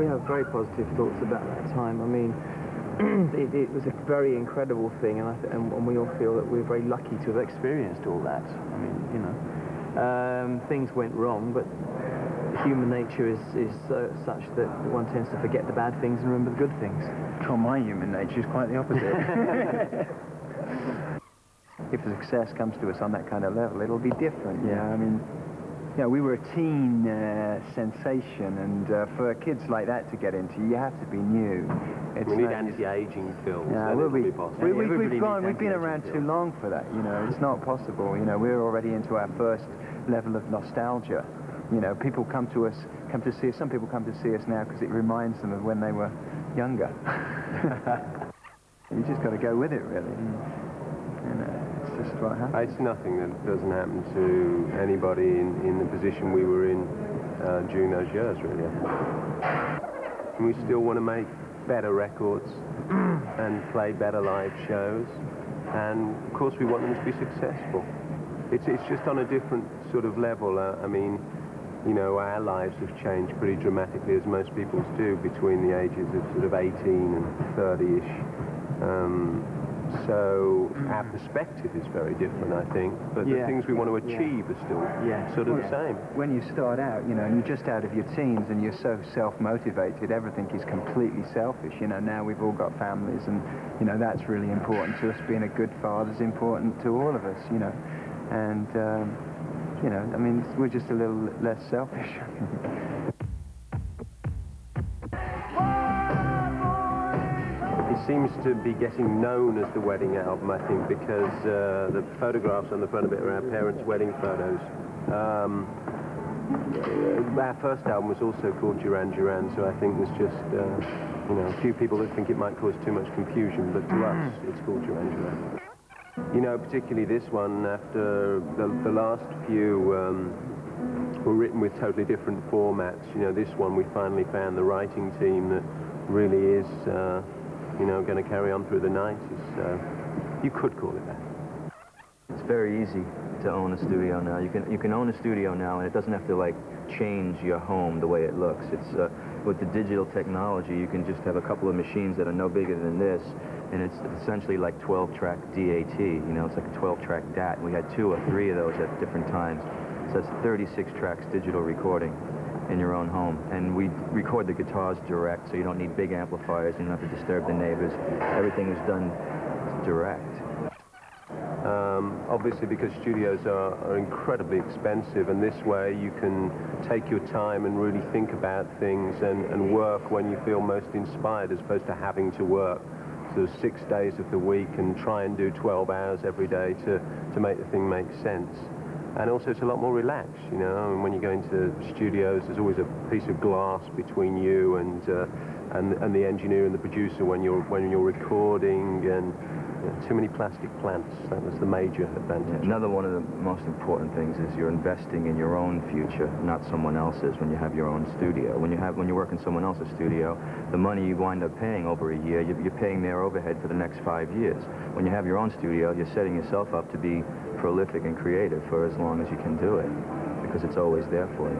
we have very positive thoughts about that time. I mean, it was a very incredible thing, and we all feel that we're very lucky to have experienced all that. I mean, you know, things went wrong, but human nature is such that one tends to forget the bad things and remember the good things. Well, my human nature is quite the opposite. If success comes to us on that kind of level, it'll be different. Yeah, I mean, yeah, we were a teen sensation, and for kids like that to get into, you have to be new. We need anti-aging films. Yeah, we've been around too long for that. You know, it's not possible. You know, we're already into our first level of nostalgia. You know, people come to see us. Some people come to see us now because it reminds them of when they were younger. You just got to go with it, really. You know, it's just what happens. It's nothing that doesn't happen to anybody in the position we were in during those years, really. And we still want to make better records and play better live shows, and of course we want them to be successful. It's just on a different sort of level. I mean, you know, our lives have changed pretty dramatically, as most people's do, between the ages of sort of 18 and 30-ish. So our perspective is very different, I think, but the things we want to achieve are still sort of the same. When you start out, you know, and you're just out of your teens and you're so self-motivated, everything is completely selfish. You know, now we've all got families, and, you know, that's really important to us. Being a good father is important to all of us, you know. And, you know, I mean, we're just a little less selfish. It seems to be getting known as the wedding album, I think, because the photographs on the front of it are our parents' wedding photos. Our first album was also called Duran Duran, so I think there's just, you know, a few people that think it might cause too much confusion, but to us, it's called Duran Duran. You know, particularly this one, after the last few were written with totally different formats. You know, this one we finally found the writing team that really is, you know, going to carry on through the 90s. So you could call it that. It's very easy to own a studio now. You can own a studio now, and it doesn't have to like change your home the way it looks. It's with the digital technology, you can just have a couple of machines that are no bigger than this, and it's essentially like 12-track DAT. You know, it's like a 12-track DAT. We had 2 or 3 of those at different times. So that's 36 tracks digital recording in your own home. And we record the guitars direct, so you don't need big amplifiers. You don't have to disturb the neighbors. Everything is done direct. Obviously, because studios are incredibly expensive, and this way you can take your time and really think about things and work when you feel most inspired, as opposed to having to work sort of 6 days of the week and try and do 12 hours every day to make the thing make sense. And also, it's a lot more relaxed, you know. I mean, when you go into studios, there's always a piece of glass between you and the engineer and the producer when you're recording, and you know, too many plastic plants. That was the major advantage. Another one of the most important things is you're investing in your own future, not someone else's. When you have your own studio, when you work in someone else's studio, the money you wind up paying over a year, you're paying their overhead for the next 5 years. When you have your own studio, you're setting yourself up to be prolific and creative for as long as you can do it, because it's always there for you.